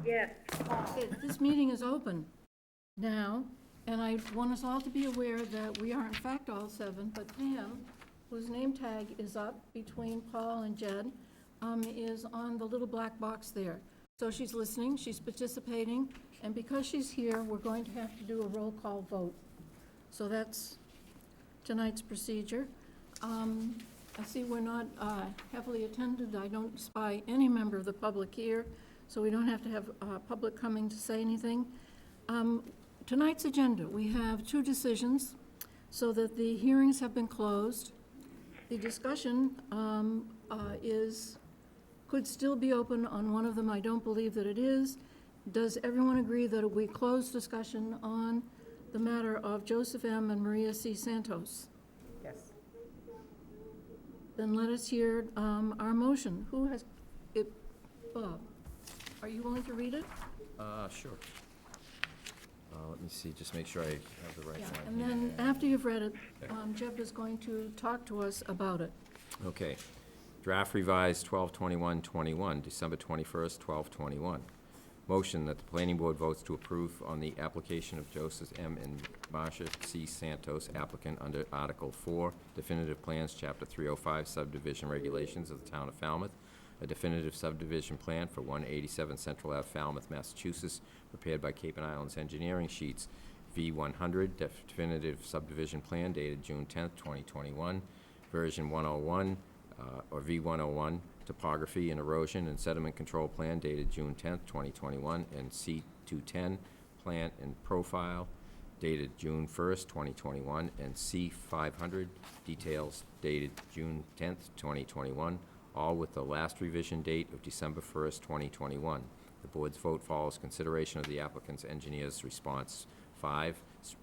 Yes. Okay, this meeting is open now, and I want us all to be aware that we are in fact all seven, but Pam, whose name tag is up between Paul and Jed, is on the little black box there. So she's listening, she's participating, and because she's here, we're going to have to do a roll call vote. So that's tonight's procedure. I see we're not heavily attended. I don't spy any member of the public here, so we don't have to have public coming to say anything. Tonight's agenda, we have two decisions so that the hearings have been closed. The discussion could still be open on one of them. I don't believe that it is. Does everyone agree that we close discussion on the matter of Joseph M. and Maria C. Santos? Yes. Then let us hear our motion. Who has it? Bob, are you willing to read it? Sure. Let me see, just make sure I have the right Yeah, one. and then after you've read it, Jeff is going to talk to us about it. Okay. Draft revised 12/21/21, December 21st, 12/21. Motion that the planning board votes to approve on the application of Joseph M. and Marcia C. Santos, applicant under Article 4, Definitive Plans, Chapter 305, Subdivision Regulations of the Town of Falmouth, a definitive subdivision plan for 187 Central Ave, Falmouth, Massachusetts, prepared by Cape and Islands Engineering, sheets V100, definitive subdivision plan dated June 10th, 2021, version 101, or V101, topography and erosion and sediment control plan dated June 10th, 2021, and C210, plant and profile dated June 1st, 2021, and C500, details dated June 10th, 2021, all with the last revision date of December 1st, 2021. The board's vote follows consideration of the applicant's engineer's response. 5,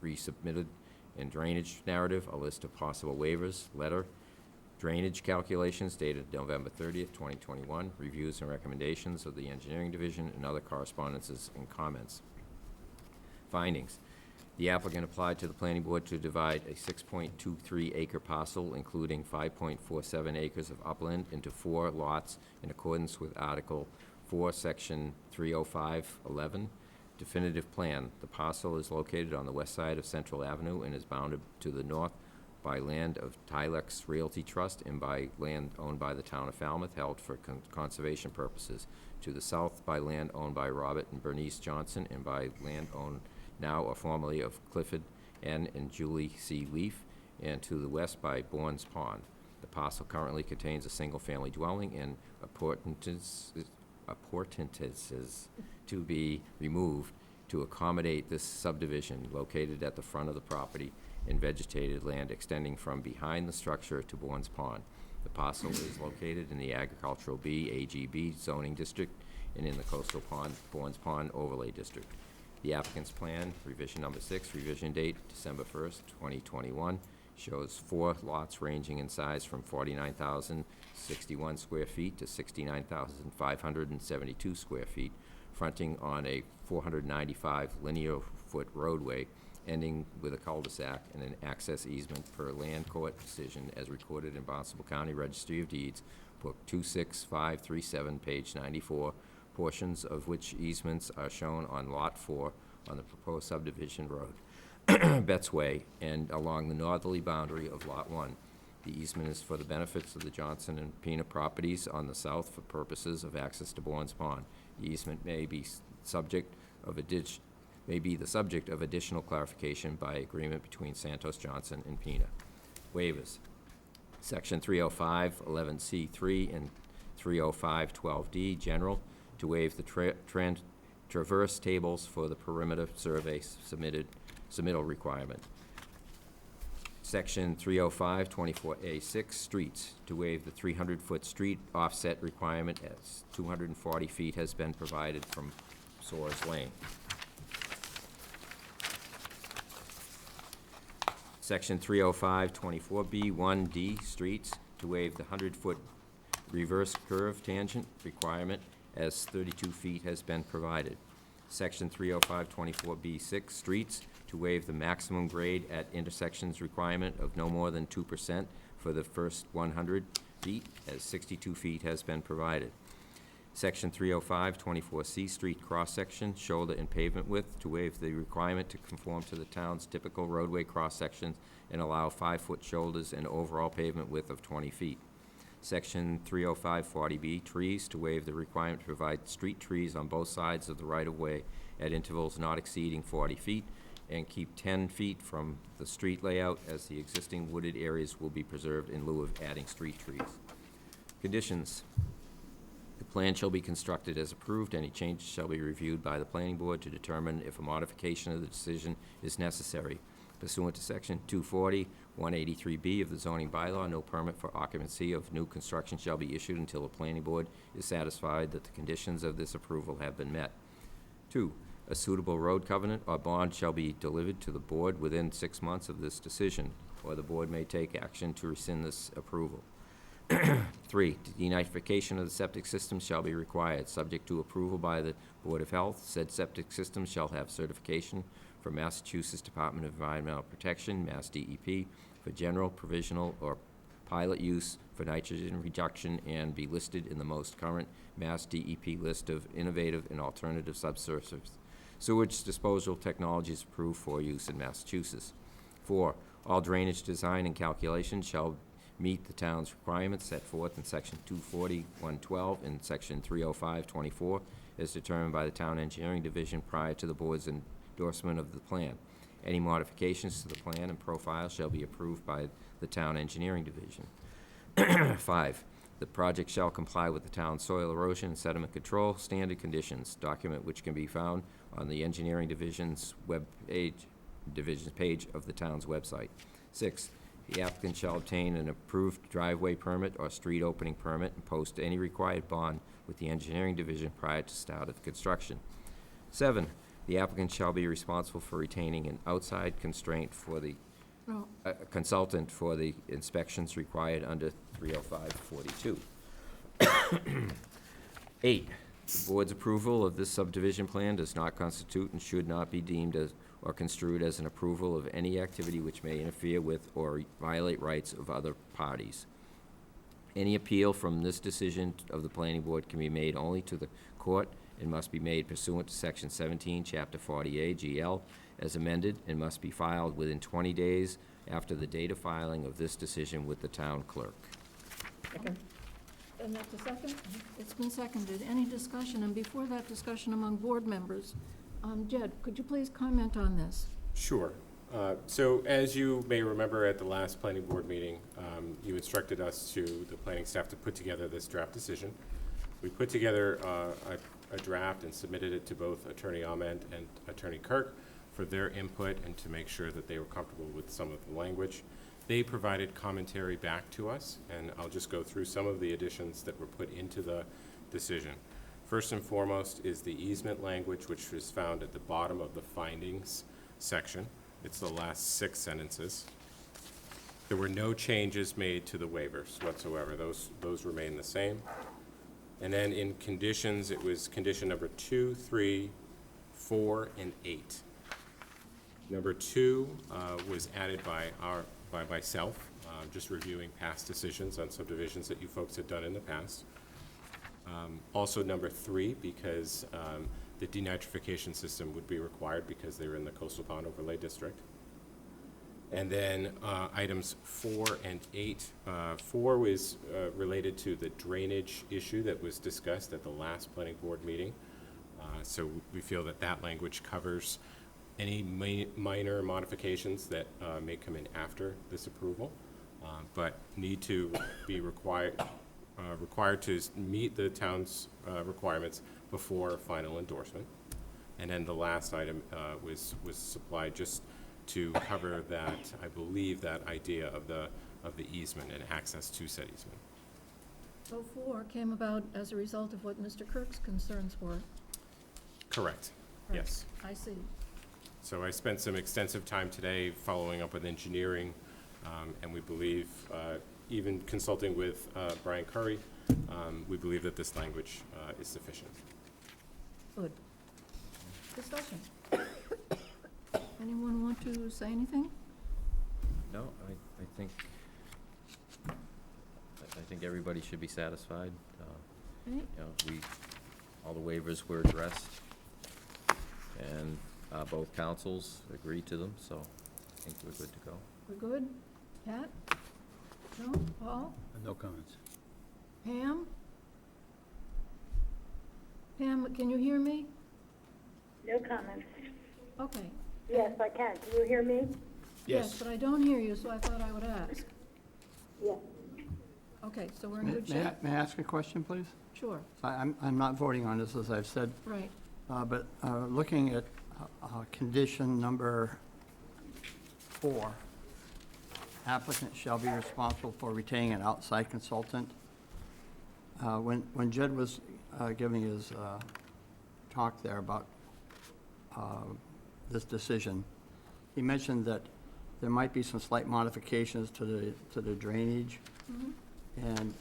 resubmitted in drainage narrative, a list of possible waivers, letter, drainage calculations dated November 30th, 2021, reviews and recommendations of the engineering division, and other correspondences and comments. Findings. The applicant applied to the planning board to divide a 6.23 acre parcel, including 5.47 acres of upland, into 4 lots in accordance with Article 4, Section 30511. Definitive plan. The parcel is located on the west side of Central Avenue and is bounded to the north by land of Tilex Realty Trust and by land owned by the town of Falmouth, held for conservation purposes. To the south by land owned by Robert and Bernice Johnson and by land owned now or formerly of Clifford N. and Julie C. Leaf, and to the west by Bourne's Pond. The parcel currently contains a single-family dwelling and appurtenances to be removed to accommodate this subdivision located at the front of the property in vegetated land extending from behind the structure to Bourne's Pond. The parcel is located in the Agricultural B, AGB zoning district and in the Coastal Pond, Bourne's Pond overlay district. The applicant's plan, revision number 6, revision date December 1st, 2021, shows 4 lots ranging in size from 49,061 square feet to 69,572 square feet, fronting on a 495 linear foot roadway, ending with a cul-de-sac and an access easement per land court decision as recorded in Barnstable County Registry of Deeds, Book 26537, page 94, portions of which easements are shown on Lot 4 on the proposed subdivision road, Betts Way, and along the northerly boundary of Lot 1. The easement is for the benefits of the Johnson and Pena properties on the south for purposes of access to Bourne's Pond. The easement may be the subject of additional clarification by agreement between Santos, Johnson, and Pena. Waivers. Section 305.11C3 and 305.12D, general, to waive the traverse tables for the perimeter survey submittal requirement. Section 305.24A6, streets, to waive the 300-foot street offset requirement as 240 feet has been provided from Soares Lane. Section 305-24B1D, streets, to waive the 100-foot reverse curve tangent requirement as 32 feet has been provided. Section 305-24B6, streets, to waive the maximum grade at intersections requirement of no more than 2% for the first 100 feet, as 62 feet has been provided. Section 305-24C, street cross-section, shoulder and pavement width, to waive the requirement to conform to the town's typical roadway cross-sections and allow 5-foot shoulders and overall pavement width of 20 feet. Section 305-40B, trees, to waive the requirement to provide street trees on both sides of the right-of-way at intervals not exceeding 40 feet, and keep 10 feet from the street layout, as the existing wooded areas will be preserved in lieu of adding street trees. Conditions. The plan shall be constructed as approved. Any changes shall be reviewed by the planning board to determine if a modification of the decision is necessary. Pursuant to Section 240, 183B of the zoning bylaw, no permit for occupancy of new construction shall be issued until the planning board is satisfied that the conditions of this approval have been met. 2, a suitable road covenant or bond shall be delivered to the board within 6 months of this decision, or the board may take action to rescind this approval. 3, denitrification of the septic system shall be required, subject to approval by the Board of Health. Said septic system shall have certification from Massachusetts Department of Environmental Protection, Mass DEP, for general, provisional, or pilot use for nitrogen reduction, and be listed in the most current Mass DEP list of innovative and alternative subsurface sewage disposal technologies approved for use in Massachusetts. 4, all drainage design and calculations shall meet the town's requirements set forth in Section 240-112 and Section 305-24 as determined by the Town Engineering Division prior to the board's endorsement of the plan. Any modifications to the plan and profile shall be approved by the Town Engineering Division. 5, the project shall comply with the town's soil erosion and sediment control standard conditions, document which can be found on the Engineering Division's page of the town's website. 6, the applicant shall obtain an approved driveway permit or street opening permit and post any required bond with the Engineering Division prior to start of construction. 7, the applicant shall be responsible for retaining an outside constraint for the consultant for the inspections required under 305-42. 8, the board's approval of this subdivision plan does not constitute and should not be deemed as or construed as an approval of any activity which may interfere with or violate rights of other parties. Any appeal from this decision of the planning board can be made only to the court and must be made pursuant to Section 17, Chapter 40A, GL, as amended, and must be filed within 20 days after the date of filing of this decision with the town clerk. And that's a second? It's been seconded. Any discussion? And before that discussion among board members, Jed, could you please comment on this? Sure. So as you may remember at the last planning board meeting, you instructed us to, the planning staff, to put together this draft decision. We put together a draft and submitted it to both Attorney Ament and Attorney Kirk for their input and to make sure that they were comfortable with some of the language. They provided commentary back to us, and I'll just go through some of the additions that were put into the decision. First and foremost is the easement language, which is found at the bottom of the findings section. It's the last 6 sentences. There were no changes made to the waivers whatsoever. Those remain the same. And then in conditions, it was condition number 2, 3, 4, and 8. Number 2 was added by myself, just reviewing past decisions on subdivisions that you folks had done in the past. Also number 3, because the denitrification system would be required because they're in the Coastal Pond Overlay District. And then items 4 and 8. 4 was related to the drainage issue that was discussed at the last planning board meeting. So we feel that that language covers any minor modifications that may come in after this approval, but need to be required to meet the town's requirements before final endorsement. And then the last item was supplied just to cover that, I believe, that idea of the easement and access to said easement. So 4 came about as a result of what Mr. Kirk's concerns were. Correct. Right. Yes. I see. So I spent some extensive time today following up with engineering, and we believe, even consulting with Brian Curry, we believe that this language is sufficient. Good. Discussion. Anyone want to say anything? No, I think everybody should be satisfied. Okay. You know, all the waivers were addressed, and both councils agreed to them, so I think we're good to go. We're good? Pat? No? Paul? No comments. Pam? Pam, can you hear me? No comments. Okay. Yes, I can. Can you hear me? Yes, but I don't hear you, so I thought I would ask. Yes. Okay, so we're in good shape? May I ask a question, please? Sure, I'm not voting on this, as I've said, right. but looking at condition number 4, applicant shall be responsible for retaining an outside consultant. When Jed was giving his talk there about this decision, he mentioned that there might be some slight modifications to the drainage. And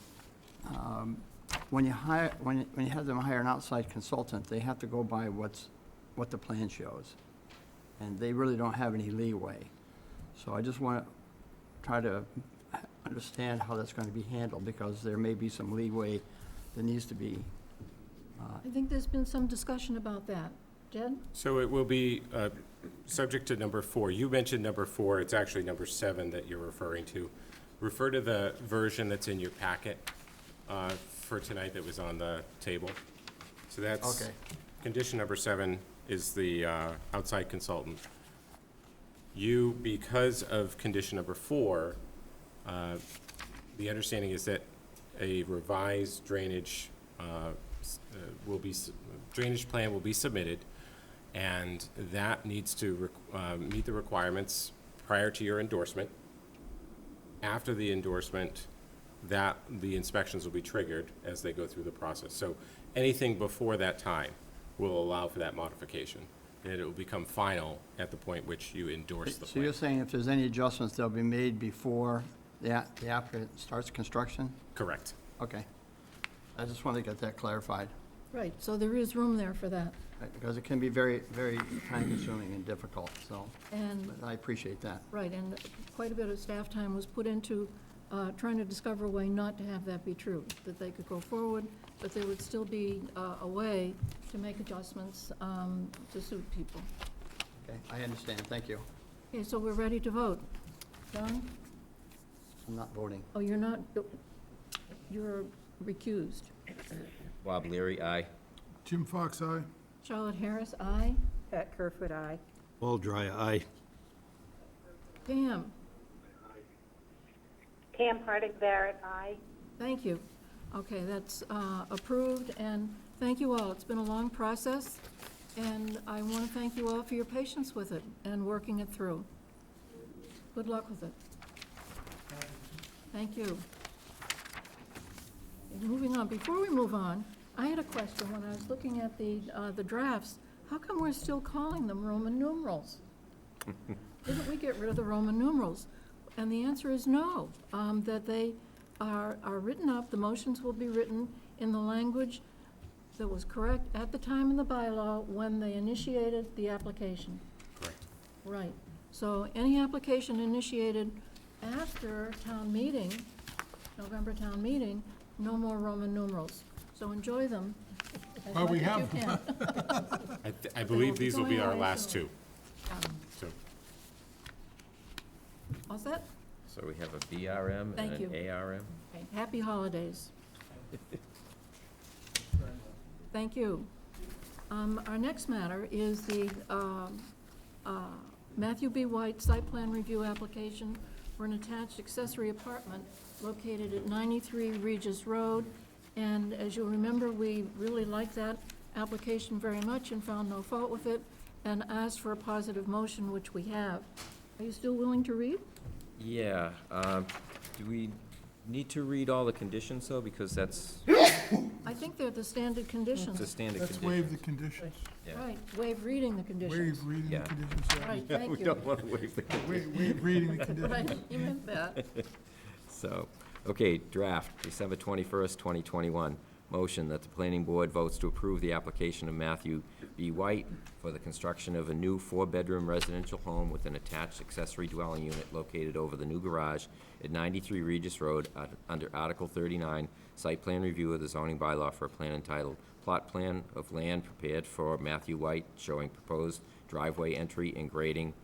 when you have them hire an outside consultant, they have to go by what the plan shows. And they really don't have any leeway. So I just want to try to understand how that's going to be handled, because there may be some leeway that needs to be. I think there's been some discussion about that. Jed? So it will be subject to number 4. You mentioned number 4. It's actually number 7 that you're referring to. Refer to the version that's in your packet for tonight that was on the table. So that's, Okay. condition number 7 is the outside consultant. You, because of condition number 4, the understanding is that a revised drainage drainage plan will be submitted, and that needs to meet the requirements prior to your endorsement. After the endorsement, the inspections will be triggered as they go through the process. So anything before that time will allow for that modification, and it will become final at the point which you endorse the So plan. you're saying if there's any adjustments, they'll be made before the applicant starts construction? Correct. Okay. I just want to get that clarified, Right, so there is room there for that. right, because it can be very, very time-consuming and difficult, so And, I appreciate that. right, and quite a bit of staff time was put into trying to discover a way not to have that be true, that they could go forward, but there would still be a way to make adjustments to suit people. Okay, I understand, thank you. Okay, so we're ready to vote. John? I'm not voting. Oh, you're not, you're recused. Bob Leary, aye. Jim Fox, aye. Charlotte Harris, aye. Pat Kerfoot, aye. Paul Dry, aye. Pam? Pam Harding Barrett, aye. Thank you. Okay, that's approved, and thank you all. It's been a long process, and I want to thank you all for your patience with it and working it through. Good luck with it. Thank you. Moving on, before we move on, I had a question when I was looking at the drafts. How come we're still calling them Roman numerals? Didn't we get rid of the Roman numerals? And the answer is no, that they are written up, the motions will be written in the language that was correct at the time in the bylaw when they initiated the application. Correct. Right. So any application initiated after town meeting, November town meeting, no more Roman numerals. So enjoy them as Well, much we as have you can. I believe be these will be going our away last soon. 2. So All set? So we have a BRM Thank and you. an ARM. Okay, happy holidays. Thank you. Our next matter is the Matthew B. White site plan review application for an attached accessory apartment located at 93 Regis Road. And as you'll remember, we really liked that application very much and found no fault with it and asked for a positive motion, which we have. Are you still willing to read? Yeah, do we Need to read all the conditions, though, because that's I think they're the standard conditions. a standard Let's condition. waive the conditions. Yeah. Right, waive reading the conditions. Waive reading Yeah. the conditions, yeah. Right, thank We you. don't want to waive the conditions. Waive reading the conditions. Right, you meant that. So, okay, draft, December 21st, 2021. Motion that the planning board votes to approve the application of Matthew B. White for the construction of a new four-bedroom residential home with an attached accessory dwelling unit located over the new garage at 93 Regis Road under Article 39, site plan review of the zoning bylaw for a plan entitled Plot Plan of Land Prepared for Matthew White showing proposed driveway entry and grading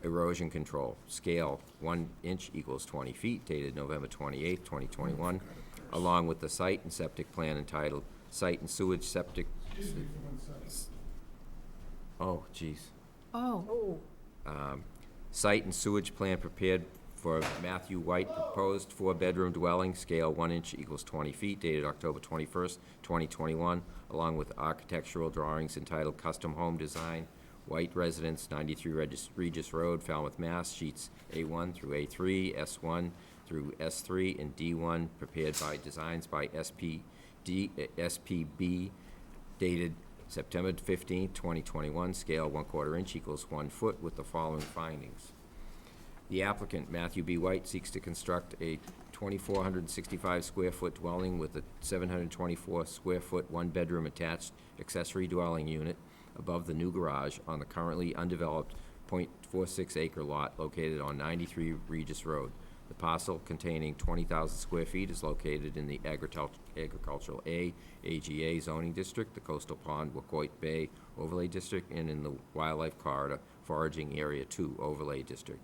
erosion control. Scale 1 inch equals 20 feet, dated November 28th, 2021, along with the site and septic plan entitled Site and Sewage Septic. Oh, geez. Oh, Site and sewage plan prepared for Matthew White, proposed four-bedroom dwelling, scale 1 inch equals 20 feet, dated October 21st, 2021, along with architectural drawings entitled Custom Home Design, White Residence, 93 Regis Road, Falmouth, Mass., sheets A1 through A3, S1 through S3, and D1, prepared by Designs by SPB, dated September 15th, 2021, scale 1/4 inch equals 1 foot, with the following findings. The applicant, Matthew B. White, seeks to construct a 2,465 square foot dwelling with a 724 square foot, one-bedroom attached accessory dwelling unit above the new garage on the currently undeveloped .46 acre lot located on 93 Regis Road. The parcel, containing 20,000 square feet, is located in the Agricultural AGA zoning district, the Coastal Pond Wacoit Bay Overlay District, and in the Wildlife Corridor Foraging Area 2 Overlay District.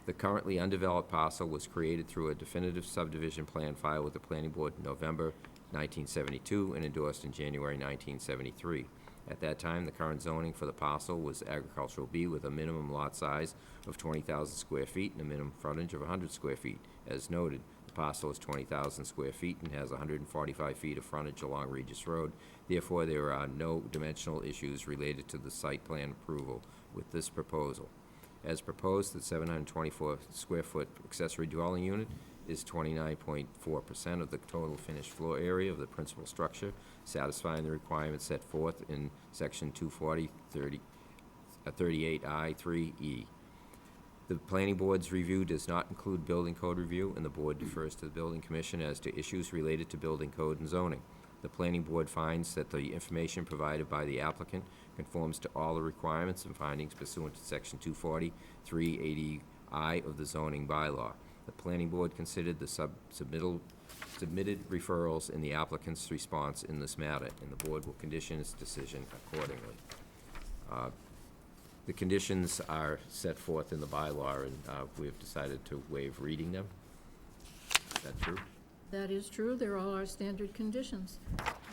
The currently undeveloped parcel was created through a definitive subdivision plan filed with the Planning Board in November 1972 and endorsed in January 1973. At that time, the current zoning for the parcel was Agricultural B with a minimum lot size of 20,000 square feet and a minimum frontage of 100 square feet. As noted, the parcel is 20,000 square feet and has 145 feet of frontage along Regis Road. Therefore, there are no dimensional issues related to the site plan approval with this proposal. As proposed, the 724 square foot accessory dwelling unit is 29.4% of the total finished floor area of the principal structure, satisfying the requirements set forth in Section 240-38I-3E. The Planning Board's review does not include building code review, and the Board defers to the Building Commission as to issues related to building code and zoning. The Planning Board finds that the information provided by the applicant conforms to all the requirements and findings pursuant to Section 240-380I of the zoning bylaw. The Planning Board considered the submitted referrals in the applicant's response in this matter, and the Board will condition its decision accordingly. The conditions are set forth in the bylaw, and we have decided to waive reading them. Is that true? that is true. They're all our standard conditions.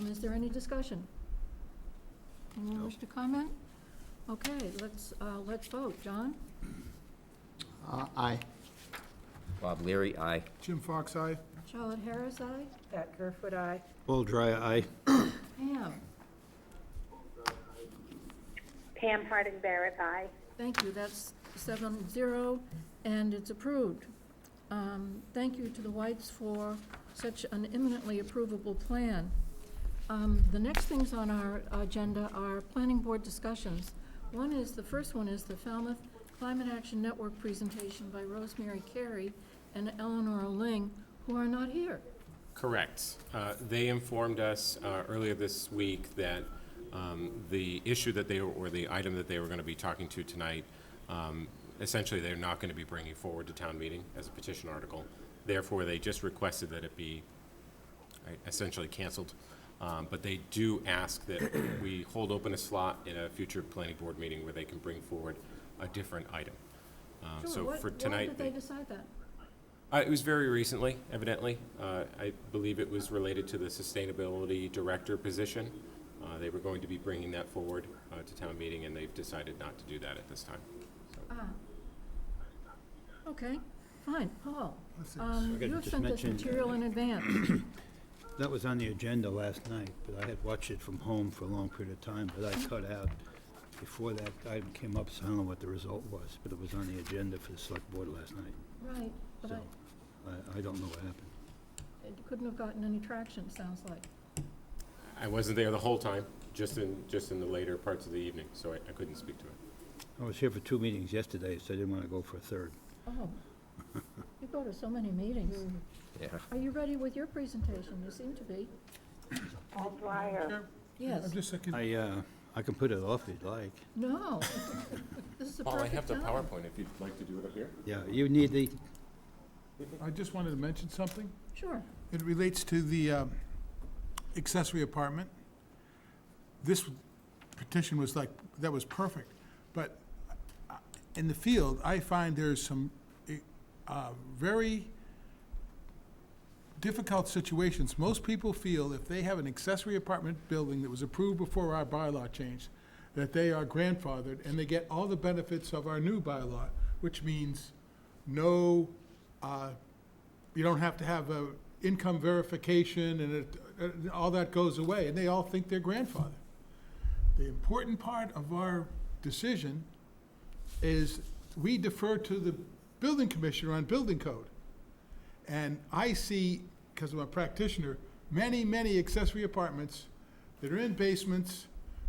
Is there any discussion? Anyone wish to comment? Okay, let's vote. John? Aye. Bob Leary, aye. Jim Fox, aye. Charlotte Harris, aye. Pat Kerfoot, aye. Paul Dry, aye. Pam? Pam Harding Barrett, aye. Thank you. That's 7-0, and it's approved. Thank you to the Whites for such an eminently approvable plan. The next things on our agenda are planning board discussions. The first one is the Falmouth Climate Action Network presentation by Rosemary Carey and Eleanor Ling, who are not here. Correct. They informed us earlier this week that the issue that they were, or the item that they were going to be talking to tonight, essentially they're not going to be bringing forward to town meeting as a petition article. Therefore, they just requested that it be essentially canceled. But they do ask that we hold open a slot in a future planning board meeting where they can bring forward a different item. Sure, So for Why tonight, did they decide that? it was very recently, evidently. I believe it was related to the sustainability director position. They were going to be bringing that forward to town meeting, and they've decided not to do that at this time. So. Okay, fine. Paul, I you have just sent this mention- material in advance. That was on the agenda last night, but I had watched it from home for a long period of time, but I cut out before that item came up, so I don't know what the result was, but it was on the agenda for the select board last night. Right, but So, I don't know what happened. It couldn't have gotten any traction, it sounds like. I wasn't there the whole time, just in the later parts of the evening, so I couldn't speak to it. I was here for 2 meetings yesterday, so I didn't want to go for a third. Oh, you go to so many meetings. Yeah. Are you ready with your presentation? You seem to be. Paul Dwyer. Yes. I'm just second. I can put it off if you'd like. No. This is the Paul, I perfect have the time. PowerPoint if you'd like to do it up here. Yeah, you need the, I just wanted to mention something. Sure. It relates to the accessory apartment. This petition was like, that was perfect. But in the field, I find there's some very difficult situations. Most people feel if they have an accessory apartment building that was approved before our bylaw changed, that they are grandfathered and they get all the benefits of our new bylaw, which means no, you don't have to have a income verification and all that goes away, and they all think they're grandfathered. The important part of our decision is we defer to the building commissioner on building code. And I see, because I'm a practitioner, many, many accessory apartments that are in basements,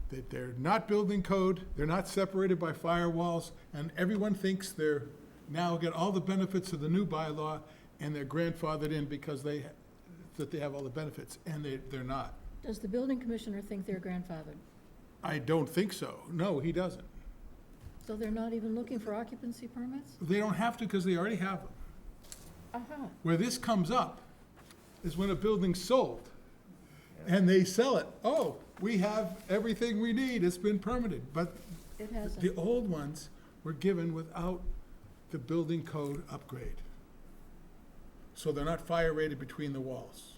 that they're not building code, they're not separated by firewalls, and everyone thinks they're now get all the benefits of the new bylaw, and they're grandfathered in because that they have all the benefits, and they're not. Does the building commissioner think they're grandfathered? I don't think so. No, he doesn't. So they're not even looking for occupancy permits? They don't have to because they already have them. Aha. Where this comes up is when a building's sold and they sell it. Oh, we have everything we need, it's been permitted. But It hasn't. the old ones were given without the building code upgrade. So they're not fire rated between the walls.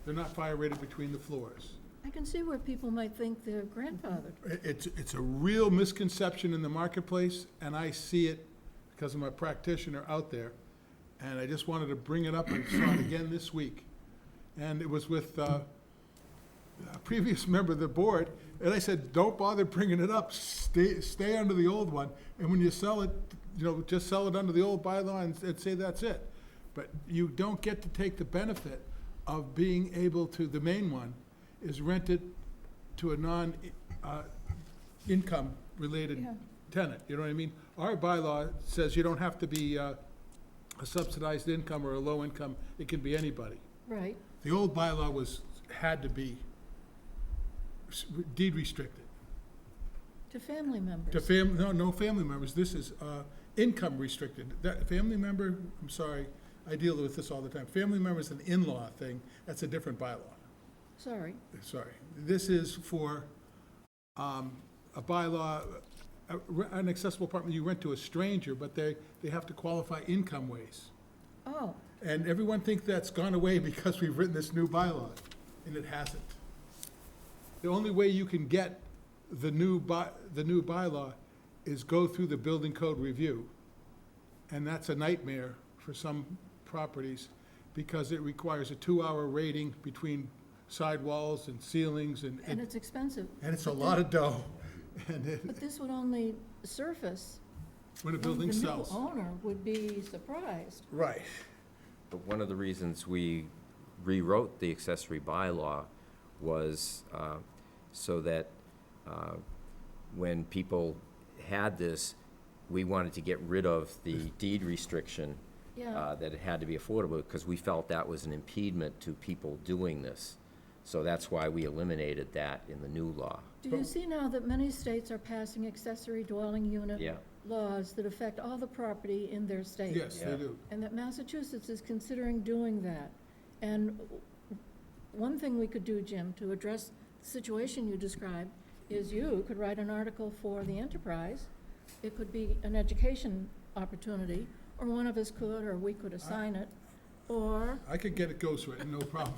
They're not fire rated between the floors. I can see where people might think they're grandfathered. It's a real misconception in the marketplace, and I see it because I'm a practitioner out there. And I just wanted to bring it up. I saw it again this week. And it was with a previous member of the board, and I said, don't bother bringing it up. Stay under the old one, and when you sell it, just sell it under the old bylaw and say that's it. But you don't get to take the benefit of being able to, the main one is rented to a non-income related Yeah. tenant, you know what I mean? Our bylaw says you don't have to be a subsidized income or a low income, it can be anybody. Right. The old bylaw had to be deed restricted. To family members. To no family members, this is income restricted. That family member, I'm sorry, I deal with this all the time. Family member is an in-law thing, that's a different bylaw. Sorry. Sorry. This is for a bylaw, an accessible apartment you rent to a stranger, but they have to qualify income ways. Oh, And everyone thinks that's gone away because we've written this new bylaw, and it hasn't. The only way you can get the new bylaw is go through the building code review. And that's a nightmare for some properties because it requires a 2-hour rating between sidewalls and ceilings and it's expensive. and it's a But lot then- of dough. And But this would only surface when a when building sells. the new owner would be surprised. Right. But one of the reasons we rewrote the accessory bylaw was so that when people had this, we wanted to get rid of the deed restriction Yeah. that it had to be affordable, because we felt that was an impediment to people doing this. So that's why we eliminated that in the new law. Do you see now that many states are passing accessory dwelling unit Yeah. laws that affect all the property in their state? Yes, they Yeah. do. And that Massachusetts is considering doing that. And one thing we could do, Jim, to address the situation you described, is you could write an article for the Enterprise. It could be an education opportunity, or one of us could, or we could assign it, or I could get it ghostwritten, no problem.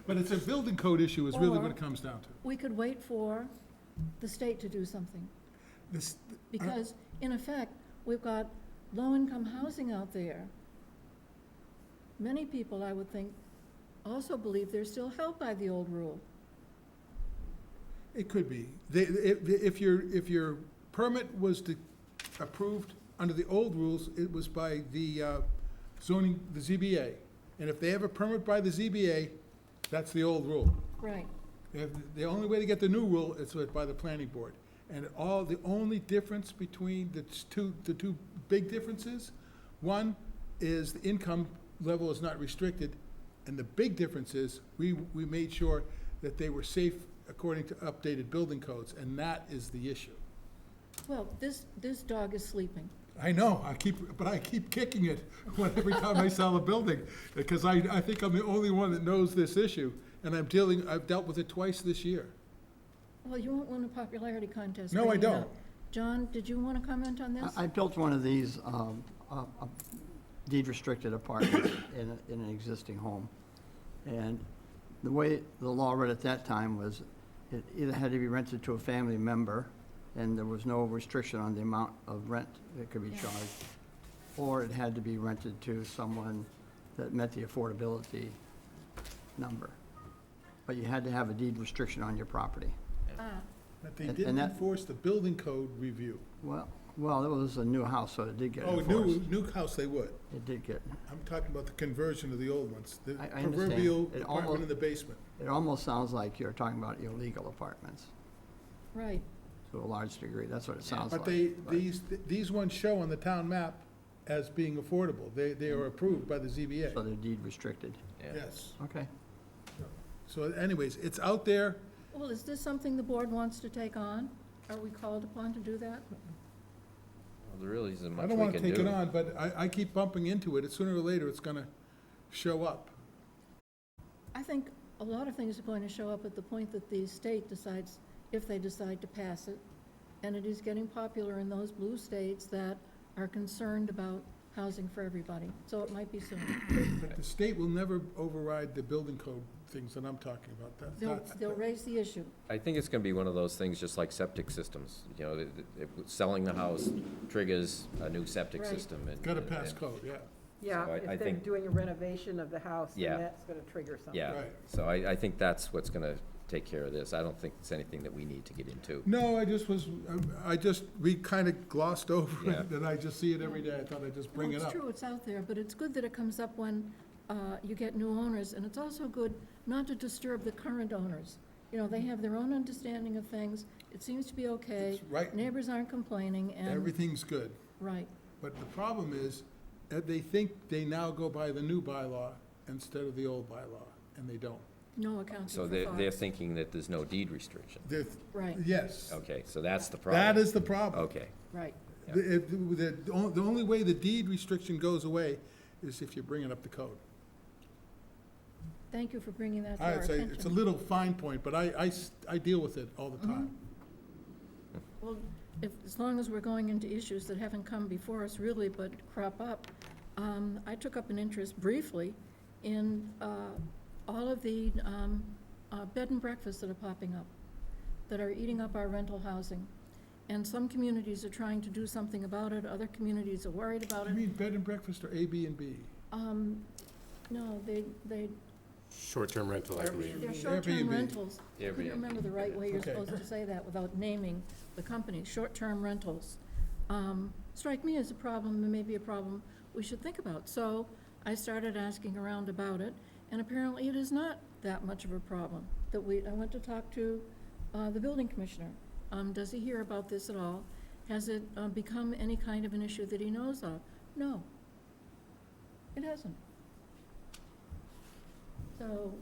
But it's a building code issue is really what Or- it comes down to. we could wait for the state to do something. This, Because, in effect, we've got low-income housing out there. Many people, I would think, also believe they're still held by the old rule. it could be. If your permit was approved under the old rules, it was by the zoning, the ZBA. And if they have a permit by the ZBA, that's the old rule. Right. The only way to get the new rule is by the planning board. And the only difference between the two big differences, one is the income level is not restricted, and the big difference is, we made sure that they were safe according to updated building codes, and that is the issue. Well, this dog is sleeping. I know, I keep kicking it every time I sell a building, because I think I'm the only one that knows this issue, and I've dealt with it twice this year. Well, you won't win a popularity contest. No, I bringing it don't. up. John, did you want to comment on this? I built one of these deed-restricted apartments in an existing home. And the way the law read at that time was it either had to be rented to a family member, and there was no restriction on the amount of rent that could be Yeah. charged, or it had to be rented to someone that met the affordability number. But you had to have a deed restriction on your property. Ah, But they And didn't that- enforce the building code review. Well, it was a new house, so it did get Oh, enforced. new house they would. It did get, I'm talking about the conversion of the old ones, the I understand. proverbial It apartment almost- in the basement. it almost sounds like you're talking about illegal apartments right. to a large degree. That's what it sounds like. But these ones show on the town map as being affordable. They are approved by the So ZBA. they're deed restricted. Yeah. Yes. Okay. So anyways, it's out there. Well, is this something the board wants to take on? Are we called upon to do that? Well, there really isn't I much don't we want to can take it do. on, but I keep bumping into it. Sooner or later, it's gonna show up. I think a lot of things are going to show up at the point that the state decides, if they decide to pass it. And it is getting popular in those blue states that are concerned about housing for everybody. So it might be soon. But the state will never override the building code things that I'm talking about. That's not. They'll raise the issue. I think it's gonna be one of those things, just like septic systems, you know, selling the house triggers a new septic Right. system. and- Gotta and- pass and- code, yeah. Yeah, So I if they're think- doing a renovation of the house, Yeah. then that's gonna trigger something. Yeah, Right. so I think that's what's gonna take care of this. I don't think it's anything that we need to get into. No, we kind of glossed over Yeah. it, and I just see it every day. I thought I'd just bring No, it up. It's true, it's out there, but it's good that it comes up when you get new owners, and it's also good not to disturb the current owners. You know, they have their own understanding of things, it seems to be okay, It's right, neighbors aren't complaining, and, everything's good. right, But the problem is, they think they now go by the new bylaw instead of the old bylaw, and they don't. no accounting So for they're fox. thinking that there's no deed restriction. Right, Yes, Okay, so that's the problem. that is the problem. Okay, right. The only way the deed restriction goes away is if you bring it up the code. Thank you for bringing that to our It's a attention. little fine point, but I deal with it all the time. Well, as long as we're going into issues that haven't come before us really, but crop up, I took up an interest briefly in all of the bed and breakfasts that are popping up, that are eating up our rental housing. And some communities are trying to do something about it, other communities are worried about You it. mean bed and breakfast or A, B, and B? No, they, Short-term rental, I believe. they're short-term Airbnb. rentals. I couldn't Airbnb. remember the right way you're Okay. supposed to say that without naming the company, short-term rentals. Strike me as a problem, and maybe a problem we should think about. So I started asking around about it, and apparently it is not that much of a problem. I went to talk to the building commissioner. Does he hear about this at all? Has it become any kind of an issue that he knows of? No, it hasn't. So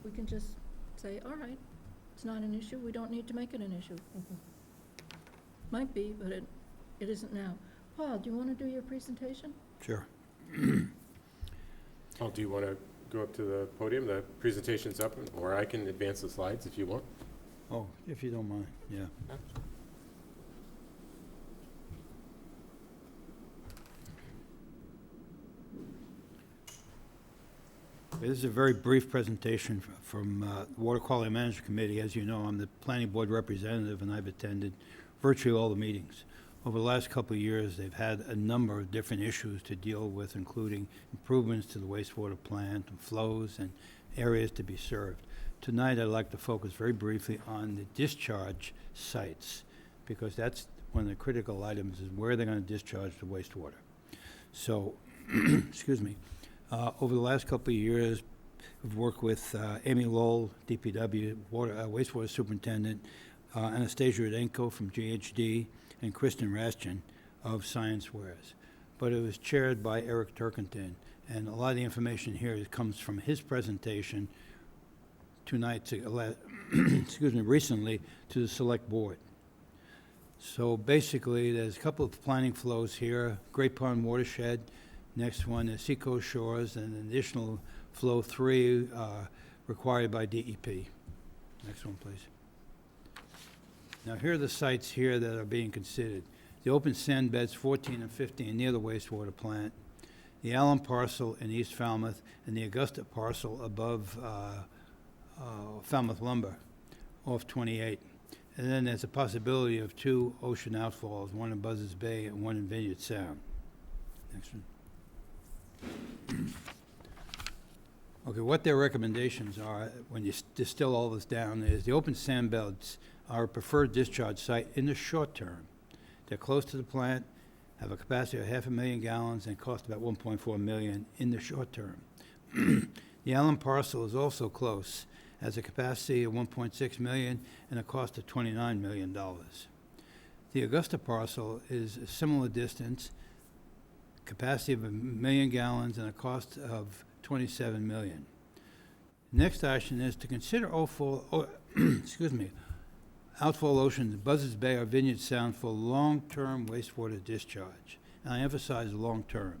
we can just say, all right, it's not an issue, we don't need to make it an issue. Might be, but it isn't now. Paul, do you want to do your presentation? Sure. Paul, do you want to go up to the podium? The presentation's up, or I can advance the slides if you want. Oh, if you don't mind, yeah. This is a very brief presentation from the Water Quality Management Committee. As you know, I'm the planning board representative, and I've attended virtually all the meetings. Over the last couple of years, they've had a number of different issues to deal with, including improvements to the wastewater plant, and flows, and areas to be served. Tonight, I'd like to focus very briefly on the discharge sites, because that's one of the critical items, is where they're going to discharge the wastewater. So, excuse me, over the last couple of years, we've worked with Amy Lowell, DPW, wastewater superintendent, Anastasia Rudenko from GHD, and Kristen Rastian of Science Wares. But it was chaired by Eric Turkington, and a lot of the information here comes from his presentation 2 nights ago, excuse me, recently to the select board. So basically, there's a couple of planning flows here, Great Pond Watershed, next one is Seacoast Shores, and an additional flow 3 required by DEP. Next one, please. Now, here are the sites here that are being considered. The open sand beds 14 and 15 near the wastewater plant, the Allen parcel in East Falmouth, and the Augusta parcel above Falmouth Lumber off 28. And then there's a possibility of 2 ocean outfalls, one in Buzzards Bay and one in Vineyard Sound. Next one. Okay, what their recommendations are, when you distill all this down, is the open sand beds are a preferred discharge site in the short term. They're close to the plant, have a capacity of 500,000 gallons, and cost about $1.4 million in the short term. The Allen parcel is also close, has a capacity of 1.6 million and a cost of $29 million. The Augusta parcel is a similar distance, capacity of 1 million gallons and a cost of $27 million. Next action is to consider excuse me, Outfall Oceans, Buzzards Bay, or Vineyard Sound for long-term wastewater discharge. And I emphasize long-term.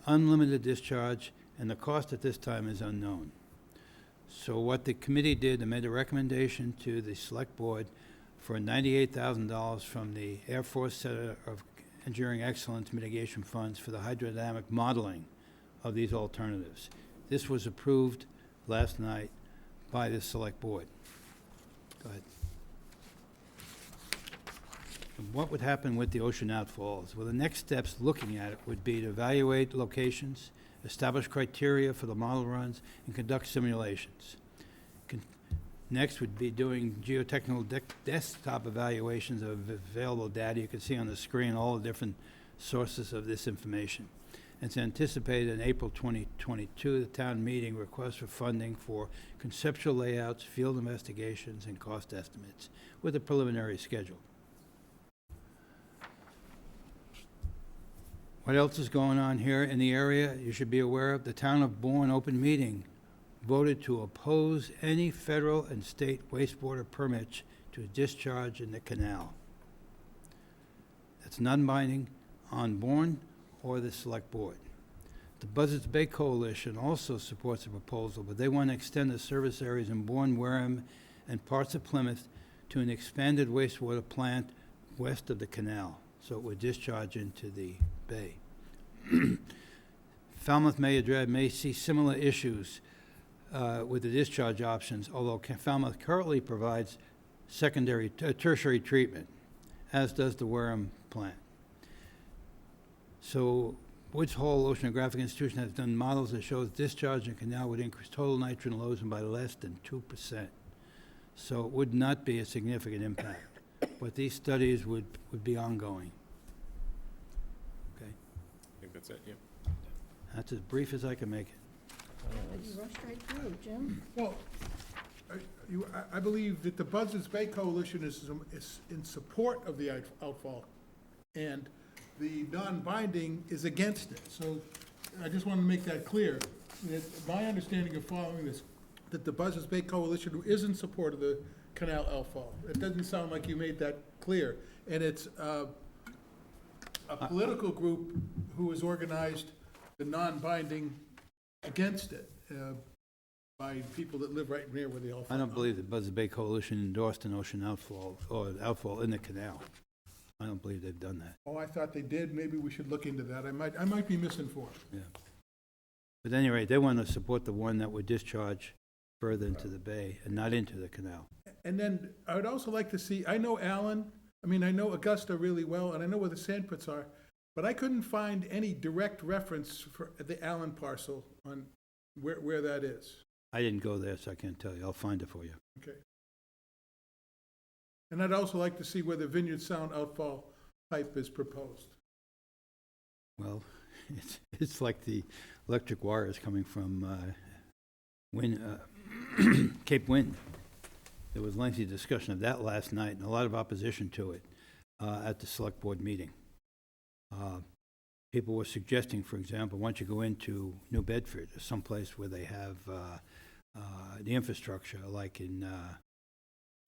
Unlimited discharge, and the cost at this time is unknown. So what the committee did, they made a recommendation to the select board for $98,000 from the Air Force Center of Engineering Excellence Mitigation Funds for the hydrodynamic modeling of these alternatives. This was approved last night by the select board. Go ahead. And what would happen with the ocean outfalls? Well, the next steps looking at it would be to evaluate locations, establish criteria for the model runs, and conduct simulations. Next would be doing geotechnical desktop evaluations of available data. You can see on the screen all the different sources of this information. It's anticipated in April 2022, the town meeting request for funding for conceptual layouts, field investigations, and cost estimates with a preliminary schedule. What else is going on here in the area you should be aware of? The town of Bourne open meeting voted to oppose any federal and state wastewater permits to discharge in the canal. That's non-binding on Bourne or the select board. The Buzzards Bay Coalition also supports the proposal, but they want to extend the service areas in Bourne, Wareham, and parts of Plymouth to an expanded wastewater plant west of the canal, so it would discharge into the bay. Falmouth may see similar issues with the discharge options, although Falmouth currently provides tertiary treatment, as does the Wareham plant. So Woods Hole Oceanographic Institution has done models that shows discharge in canal would increase total nitrogen loads by less than 2%. So it would not be a significant impact, but these studies would be ongoing. Okay, I think that's it, yeah. that's as brief as I can make it. You rushed right through, Jim. Well, I believe that the Buzzards Bay Coalition is in support of the outfall, and the non-binding is against it. So I just want to make that clear. That my understanding of following this, that the Buzzards Bay Coalition is in support of the canal outfall. It doesn't sound like you made that clear. And it's a political group who has organized the non-binding against it by people that live right near where the outfall. I don't believe the Buzzards Bay Coalition endorsed an ocean outfall or outfall in the canal. I don't believe they've done that. Oh, I thought they did. Maybe we should look into that. I might be misinformed. Yeah. But at any rate, they want to support the one that would discharge further into the bay and not into the canal. And then I would also like to see, I know I know Augusta really well, and I know where the sand pits are, but I couldn't find any direct reference for the Allen parcel on where that is. I didn't go there, so I can't tell you. I'll find it for you. Okay. And I'd also like to see where the Vineyard Sound outfall pipe is proposed. Well, It's like the electric wires coming from Cape Wind. There was lengthy discussion of that last night and a lot of opposition to it at the select board meeting. People were suggesting, for example, once you go into New Bedford, or someplace where they have the infrastructure, like in,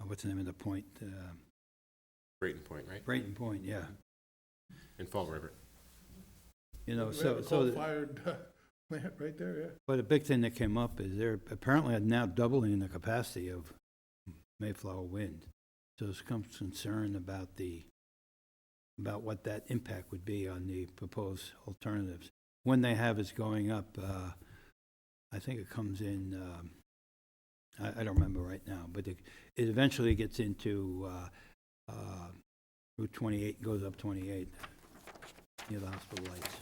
what's the name of the point? Brayton Point, right? Brayton Point, yeah. In Fall River. You know, We have a so coal-fired plant right there, yeah. but a big thing that came up is they're apparently now doubling the capacity of Mayflower Wind. So there's some concern about what that impact would be on the proposed alternatives. When they have is going up, I think it comes in, I don't remember right now, but it eventually gets into Route 28, goes up 28 near the hospital lights.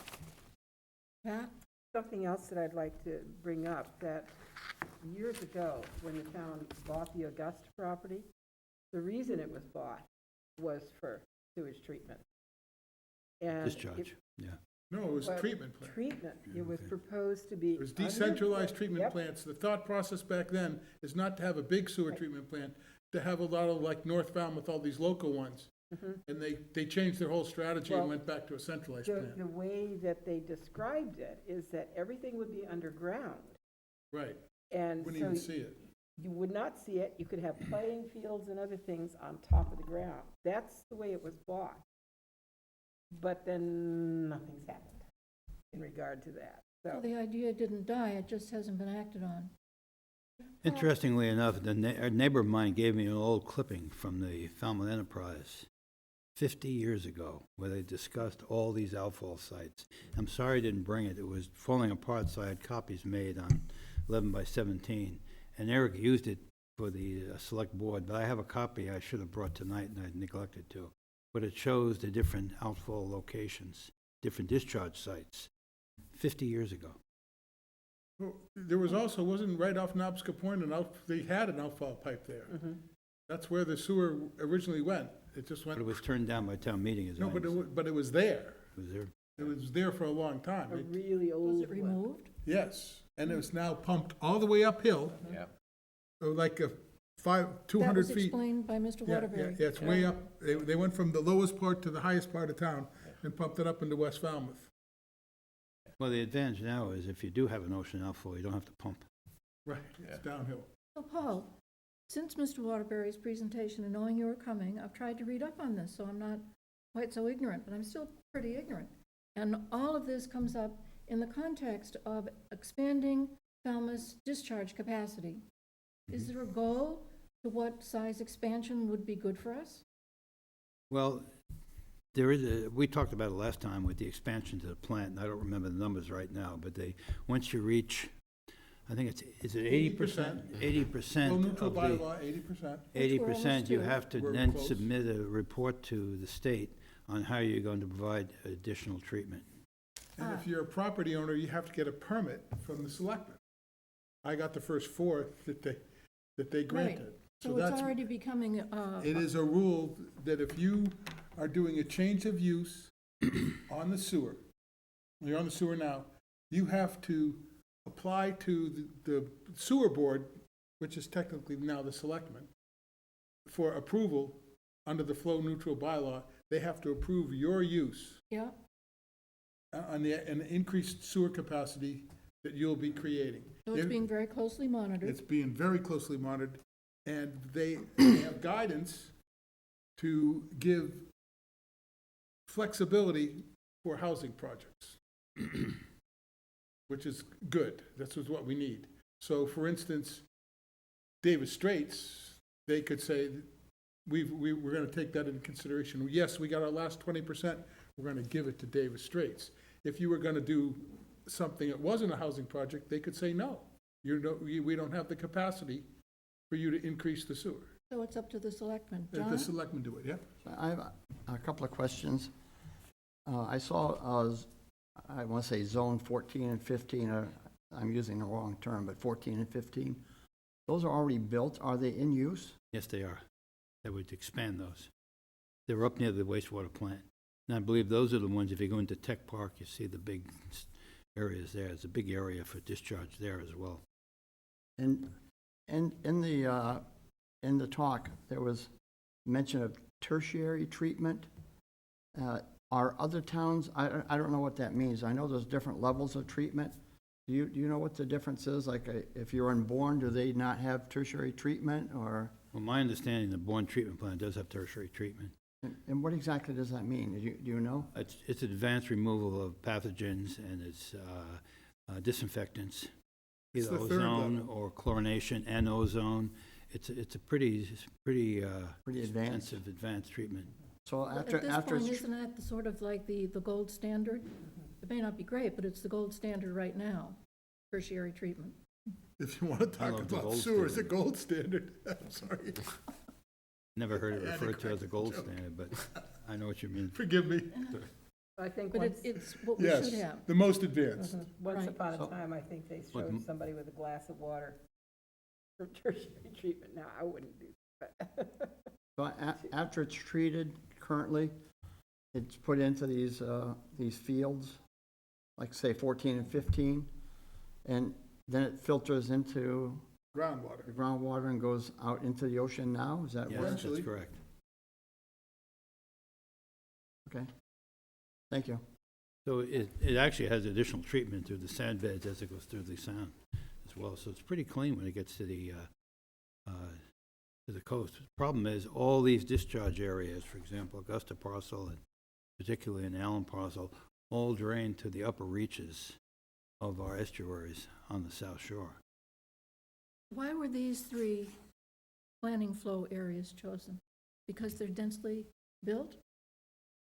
Pat? Something else that I'd like to bring up, that years ago, when the town bought the Augusta property, the reason it was bought was for sewage treatment. And Discharge, yeah. No, it was But treatment plant. treatment, it was Okay. proposed to be. It was decentralized treatment Yep. plants. The thought process back then is not to have a big sewer Right. treatment plant, to have a lot of, like North Falmouth, all these local ones. Mhm. And they changed their whole strategy and Well, went back to a centralized The plant. way that they described it is that everything would be underground. Right, And wouldn't so even see it. you would not see it. You could have playing fields and other things on top of the ground. That's the way it was bought. But then nothing's happened in regard to that. Well, So, the idea didn't die, it just hasn't been acted on. Interestingly enough, a neighbor of mine gave me an old clipping from the Falmouth Enterprise 50 years ago, where they discussed all these outfall sites. I'm sorry I didn't bring it. It was falling apart, so I had copies made on 11 by 17. And Eric used it for the select board, but I have a copy I should have brought tonight, and I neglected to. But it shows the different outfall locations, different discharge sites, 50 years ago. Well, there was also, wasn't right off Nobsca Point, they had an outfall pipe there. mhm. That's where the sewer originally went. It just But went, it was turned down by town meeting, as I no, but understand. but it was there. Was there? It was there for a long time. A really old Was it one. removed? Yes, and it was now pumped all the way uphill, Yeah. like a 200 That was feet. explained by Mr. Yeah, Waterbury. yeah, it's way up. They went from the lowest part to the highest part of town and pumped it up into West Falmouth. Well, the advantage now is if you do have an ocean outflow, you don't have to pump. Right, it's downhill. So Paul, since Mr. Waterbury's presentation and knowing you were coming, I've tried to read up on this, so I'm not quite so ignorant, but I'm still pretty ignorant. And all of this comes up in the context of expanding Falmouth's discharge capacity. Is there a goal to what size expansion would be good for us? Well, there is we talked about it last time with the expansion to the plant, and I don't remember the numbers right now, but once you reach, I think is it 80%? 80% Well, of neutral the, bylaw, 80%. 80%, you have to We're then close. submit a report to the state on how you're going to provide additional treatment. And if you're a property owner, you have to get a permit from the selectmen. I got the first 4 that they granted. So it's already becoming, It is a rule that if you are doing a change of use on the sewer, you're on the sewer now, you have to apply to the sewer board, which is technically now the selectmen, for approval under the flow neutral bylaw. They have to approve your use yeah, on an increased sewer capacity that you'll be creating. so it's being very closely monitored. It's being very closely monitored, and they have guidance to give flexibility for housing projects, which is good. This is what we need. So, for instance, Davis Straits, they could say, we're going to take that into consideration. Yes, we got our last 20%, we're going to give it to Davis Straits. If you were going to do something that wasn't a housing project, they could say, no, we don't have the capacity for you to increase the sewer. So it's up to the selectmen. The John? selectmen do it, yeah? I have a couple of questions. I saw, I want to say zone 14 and 15, I'm using the wrong term, but 14 and 15. Those are already built. Are they in use? Yes, they are. They would expand those. They're up near the wastewater plant. And I believe those are the ones, if you go into Tech Park, you see the big areas there. It's a big area for discharge there as well. And in the talk, there was mention of tertiary treatment. Are other towns, I don't know what that means. I know there's different levels of treatment. Do you know what the difference is? Like, if you're unborn, do they not have tertiary treatment, or? Well, my understanding, the Bourne Treatment Plant does have tertiary treatment. And what exactly does that mean? Do you know? It's advanced removal of pathogens, and it's disinfectants, It's either the third ozone level. or chlorination and ozone. It's a pretty advanced. expensive advanced treatment. So At after this point, it's, isn't that the sort of like the gold standard? It may not be great, but it's the gold standard right now, tertiary treatment. If you want to I talk love the about gold sewers, the standard. gold standard, I'm sorry, Never heard it I had to referred to as a correct gold the joke. standard, but I know what you mean. forgive me. I think But once, it's what we Yes, should have. the most advanced. once Right. upon So- a time, I think they But showed somebody with a glass of water for tertiary treatment. Now, I wouldn't do that. so after it's treated currently, it's put into these fields, like say 14 and 15, and then it filters into the Groundwater. groundwater and goes out into the ocean now? Is that Yes, what? Eventually. that's correct. Okay. Thank you. So it actually has additional treatment through the sand beds as it goes through the sound as well. So it's pretty clean when it gets to the coast. The problem is all these discharge areas, for example, Augusta parcel and particularly in Allen parcel, all drain to the upper reaches of our estuaries on the South Shore. Why were these three planning flow areas chosen? Because they're densely built?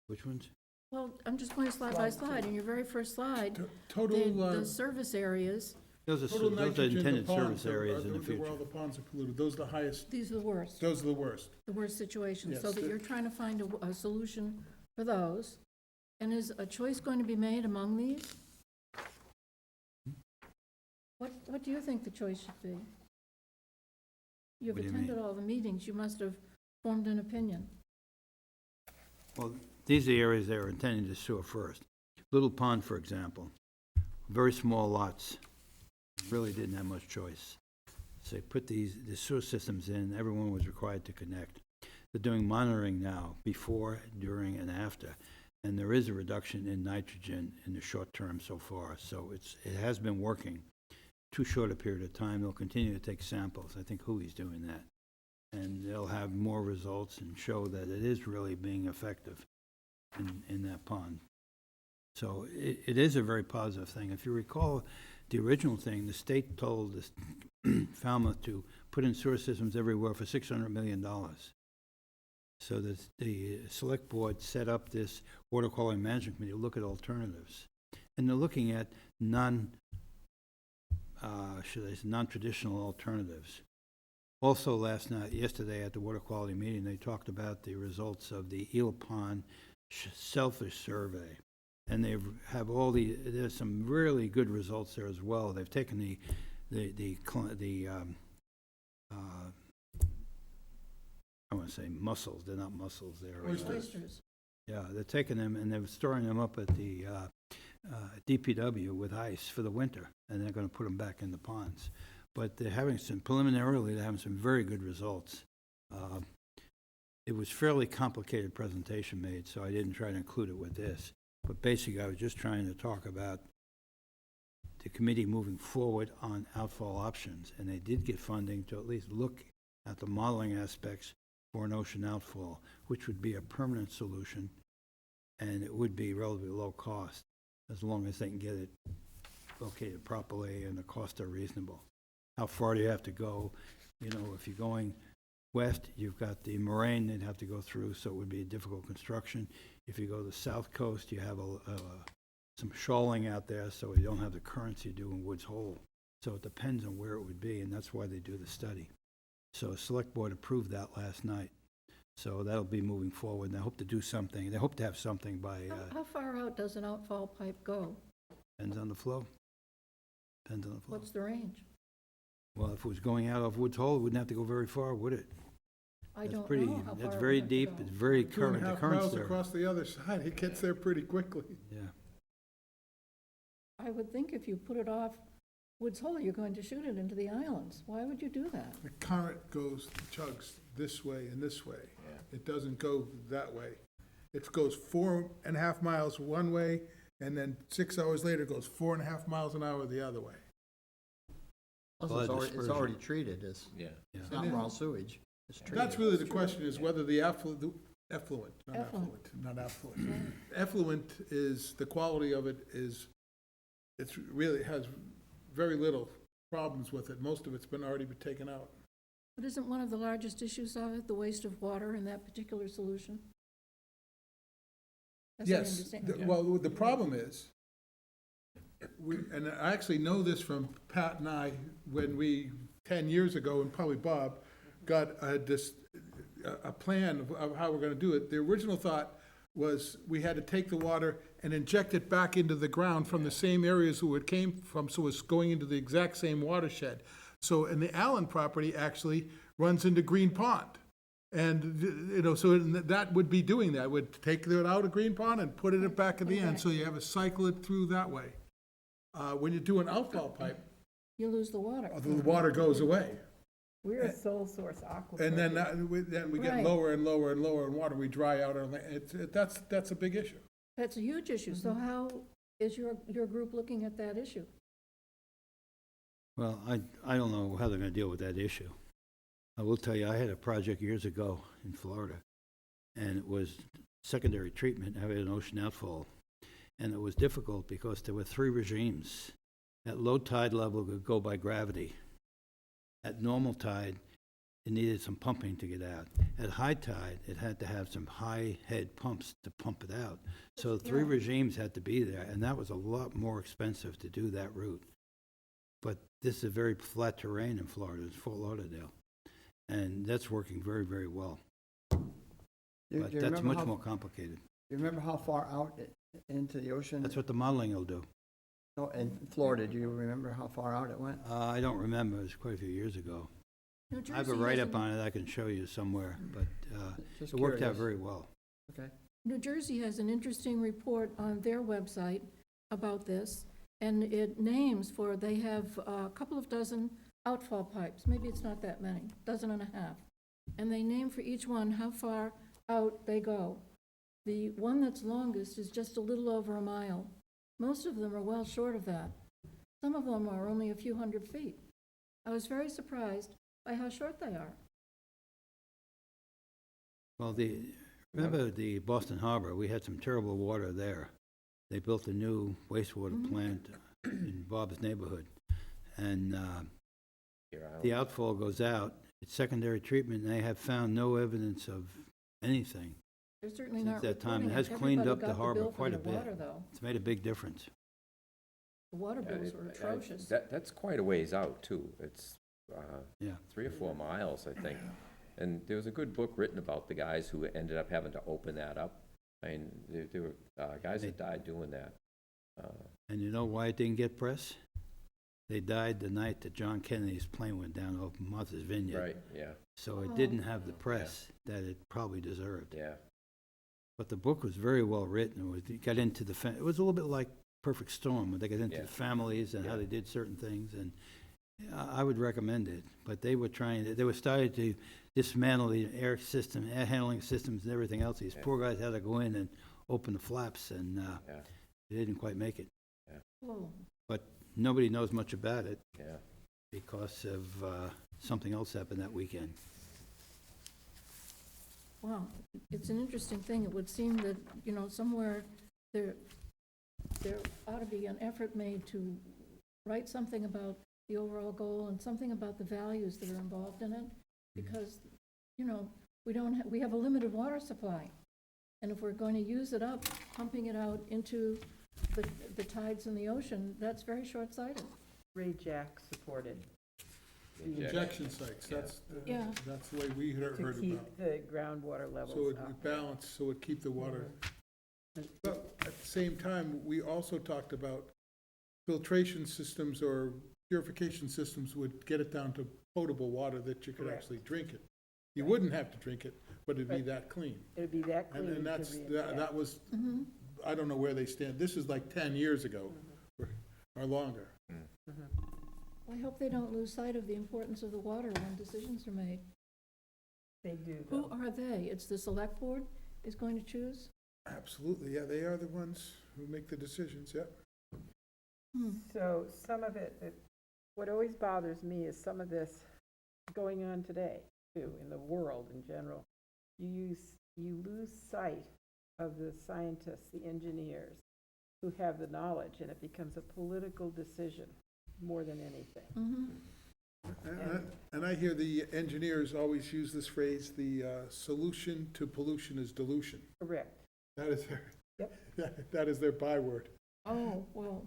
Which ones? Well, I'm just going slide by slide. In your very first slide, Total, the service areas, Those total are nitrogen, the intended ponds service areas in the where future. all the ponds are polluted, those are the highest, these are the worst, those are the worst. the worst situations. So Yes, that the- you're trying to find a solution for those. And is a choice going to be made among these? What do you think the choice should be? You've What do you mean? attended all the meetings. You must have formed an opinion. Well, these are the areas that are intended to sewer first. Little Pond, for example, very small lots, really didn't have much choice. So they put the sewer systems in, everyone was required to connect. They're doing monitoring now, before, during, and after, and there is a reduction in nitrogen in the short term so far, so it has been working. Too short a period of time, they'll continue to take samples, I think Huey's doing that. And they'll have more results and show that it is really being effective in that pond. So it is a very positive thing. If you recall, the original thing, the state told this Falmouth to put in sewer systems everywhere for $600 million. So the select board set up this water quality management committee to look at alternatives. And they're looking at non-traditional alternatives. Also, yesterday at the water quality meeting, they talked about the results of the Eel Pond selfish survey. And there's some really good results there as well. They've taken I want to say mussels, they're not mussels, they're. Oysters. Yeah, they're taking them and they're storing them up at the DPW with ice for the winter, and they're going to put them back in the ponds. But they're having preliminarily, they're having some very good results. It was fairly complicated presentation made, so I didn't try to include it with this. But basically, I was just trying to talk about the committee moving forward on outfall options, and they did get funding to at least look at the modeling aspects for an ocean outfall, which would be a permanent solution, and it would be relatively low cost, as long as they can get it located properly and the costs are reasonable. How far do you have to go? You know, if you're going west, you've got the moraine they'd have to go through, so it would be a difficult construction. If you go to the south coast, you have some shoaling out there, so you don't have the currents you do in Woods Hole. So it depends on where it would be, and that's why they do the study. So Select Board approved that last night. So that'll be moving forward, and they hope to do something. They hope to have something by, How far out does an outfall pipe go? depends on the flow. Depends on the flow. What's the range? Well, if it was going out of Woods Hole, it wouldn't have to go very far, would it? I That's don't pretty, know how far. that's it very would have to deep, go. it's very current, the 2.5 current's miles there. across the other side, it gets there pretty quickly. Yeah. I would think if you put it off Woods Hole, you're going to shoot it into the islands. Why would you do that? The current chugs this way and this way. It doesn't go that way. It goes 4.5 miles one way, and then 6 hours later, it goes 4.5 miles an hour the other way. Plus, Well, it's that already, it's dispersion. already treated, it's, Yeah. it's Yeah. not raw sewage, it's treated. That's really the question, is whether the effluent, not affluent. Effluent is, the quality of it is, it's really has very little problems with it. Most of it's already been taken out. But isn't one of the largest issues of it the waste of water in that particular solution? As I Yes, understand. well, the problem is, and I actually know this from Pat and I, when we, 10 years ago, and probably Bob, got a plan of how we're gonna do it. The original thought was we had to take the water and inject it back into the ground from the same areas where it came from, so it's going into the exact same watershed. So, and the Allen property actually runs into Green Pond. And, so that would be doing that, would take it out of Green Pond and put it back at the end, so you have to cycle it through that way. When you do an outfall pipe, You lose the water. the water goes away. We're a sole source aquifer. And then we get Right. lower and lower and lower in water, we dry out, that's a big issue. That's a huge issue. So how is your group looking at that issue? Well, I don't know how they're gonna deal with that issue. I will tell you, I had a project years ago in Florida, and it was secondary treatment, having an ocean outfall. And it was difficult because there were 3 regimes. At low tide level, it could go by gravity. At normal tide, it needed some pumping to get out. At high tide, it had to have some high head pumps to pump it out. So 3 regimes had to be there, and that was a lot more expensive to do that route. But this is very flat terrain in Florida, it's Fort Lauderdale, and that's working very, very well. Do But you that's remember much how- more complicated. You remember how far out into the ocean? That's what the modeling will do. No, in Florida, do you remember how far out it went? I don't remember, it was quite a few years ago. New I have a Jersey has write-up an- on it I can show you somewhere, but Just it worked out curious. very well. Okay. New Jersey has an interesting report on their website about this, and it names they have a couple of dozen outfall pipes, maybe it's not that many, dozen and a half. And they name for each one how far out they go. The one that's longest is just a little over a mile. Most of them are well short of that. Some of them are only a few hundred feet. I was very surprised by how short they are. Well, remember the Boston Harbor, we had some terrible water there. They built a new wastewater plant in Bob's neighborhood. And the outfall goes out, it's secondary treatment, and they have found no evidence of anything. They're certainly Since not that time, reporting it it. has cleaned Everybody up the got harbor bill for quite a the bit. water, though. It's made a big difference. The water bills were atrocious. That's quite a ways out, too. It's Yeah. 3 or 4 miles, I think. And there was a good book written about the guys who ended up having to open that up. I mean, there were guys that died doing that. And you know why it didn't get press? They died the night that John Kennedy's plane went down over Martha's Vineyard. Right, yeah, So it didn't have the press that it probably deserved. yeah. But the book was very well written. It got into it was a little bit like Perfect Storm, where they got into Yeah. the families and how Yeah. they did certain things, and I would recommend it. But they were starting to dismantle the air system, air handling systems and everything else. These Yeah. poor guys had to go in and open the flaps, and Yeah. they didn't quite make it. Whoa. But nobody knows much about it Yeah, because of something else happened that weekend. Wow, it's an interesting thing. It would seem that, somewhere there ought to be an effort made to write something about the overall goal and something about the values that are involved in it, because, we have a limited water supply. And if we're going to use it up, pumping it out into the tides in the ocean, that's very short-sighted. Ray Jack supported Injection sites, Yeah. that's the way we heard to about keep it. the groundwater So levels it up. balance, so it keep the water. And But at the same time, we also talked about filtration systems or purification systems would get it down to potable water that you could Correct. actually drink it. You wouldn't have to drink it, but it'd be Right. that clean. It'd be that clean. And to that's, read, that yeah. that was, Mhm. I don't know where they stand. This is like 10 years ago or longer. I hope they don't lose sight of the importance of the water when decisions are made. They do, Who though. are they? It's the select board is going to choose? Absolutely, yeah, they are the ones who make the decisions, yep. Hmm. So some of it, what always bothers me is some of this going on today, too, in the world in general. You lose sight of the scientists, the engineers, who have the knowledge, and it becomes a political decision more than anything. Mhm. And I hear the engineers always use this phrase, the solution to pollution is dilution. Correct. That is their, Yep. that is their byword. Oh, well,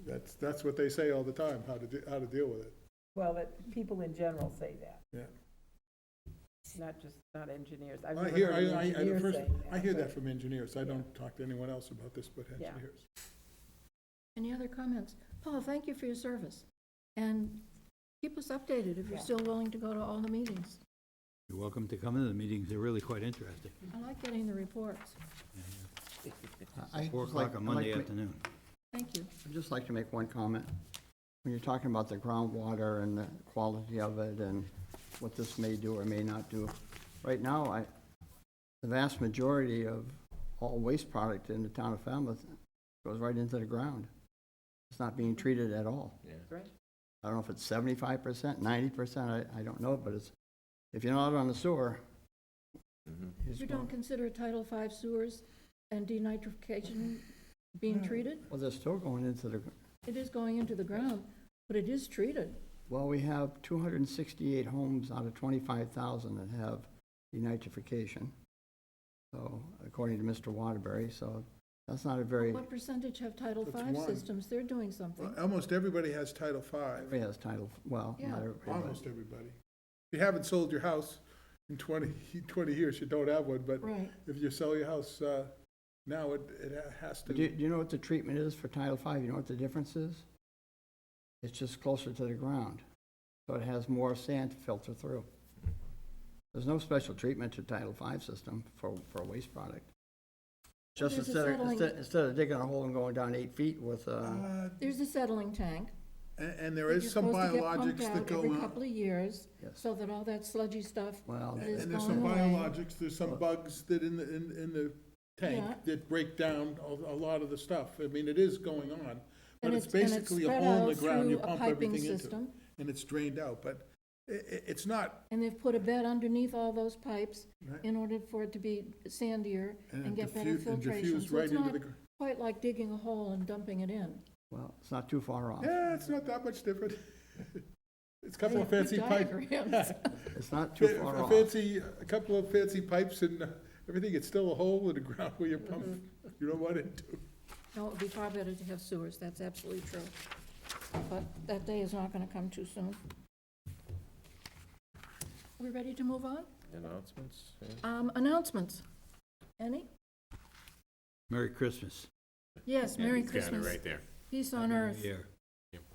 That's what they say all the time, how to deal with it. Well, that people in general say that, Yeah. not engineers. I've I never hear, heard an I engineer first, saying I hear but- that from engineers. I don't talk to anyone else about this but Yeah. engineers. any other comments? Paul, thank you for your service. And keep us updated if you're Yeah. still willing to go to all the meetings. You're welcome to come to the meetings, they're really quite interesting. I like getting the reports. 4 o'clock on Monday afternoon. Thank you. I'd just like to make one comment. When you're talking about the groundwater and the quality of it and what this may do or may not do, right now, the vast majority of all waste product in the town of Falmouth goes right into the ground. It's not being treated at all. Right? I don't know if it's 75%, 90%, I don't know, but it's, if you're not on the sewer, it's You going. don't consider Title V sewers and denitrification being treated? Well, they're still going into the, It is going into the ground, but it is treated. well, we have 268 homes out of 25,000 that have denitrification. So, according to Mr. Waterbury, so that's not a very, What percentage have Title That's V one. systems? They're doing something. Almost everybody has Title V, everybody has title, well, Yeah. not everybody. almost everybody. If you haven't sold your house in 20 years, you don't have one, but Right. if you sell your house now, it has But to. do you know what the treatment is for Title V? You know what the difference is? It's just closer to the ground, so it has more sand to filter through. There's no special treatment to Title V system for a waste product. Just there's a instead of, settling- instead of digging a hole and going down 8 feet with, There's a settling tank. And there that is you're some supposed to get pumped biologics that out go every on. couple of years, yes, so that all that sludgy stuff well, is And there's some going away. biologics, there's some bugs that in the tank Yeah. that break down a lot of the stuff. I mean, it is going on, but And it's and basically a spread hole in the out ground you through a pump piping everything into, system. and it's drained out, but it's not, And they've put a bed underneath all those pipes right? in order for it to be sandier and get better diffuse- and filtration. diffuse So right it's into not the gr- quite like digging a hole and dumping it in. well, it's not too far off. Yeah, it's not that much different. It's a couple They of have fancy good pipes. diagrams. It's not too far off. A couple of fancy pipes and everything, it's still a hole in the ground where you pump, you don't want it to. No, it would be far better to have sewers, that's absolutely true. But that day is not gonna come too soon. Are we ready to move on? Announcements? Yeah. Announcements. Any? Merry Christmas. Yes, Merry Got it Christmas. right there. Peace on Happy New earth. Year.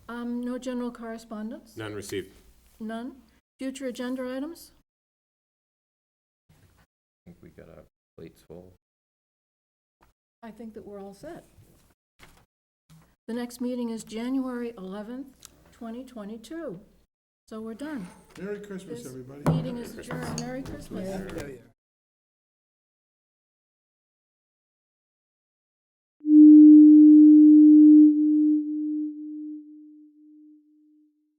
No general correspondence? None received. None? Future agenda items? I think we got our plates full. I think that we're all set. The next meeting is January 11th, 2022. So we're done. Merry Christmas, This everybody. meeting is adjourned. Merry Christmas. Yeah.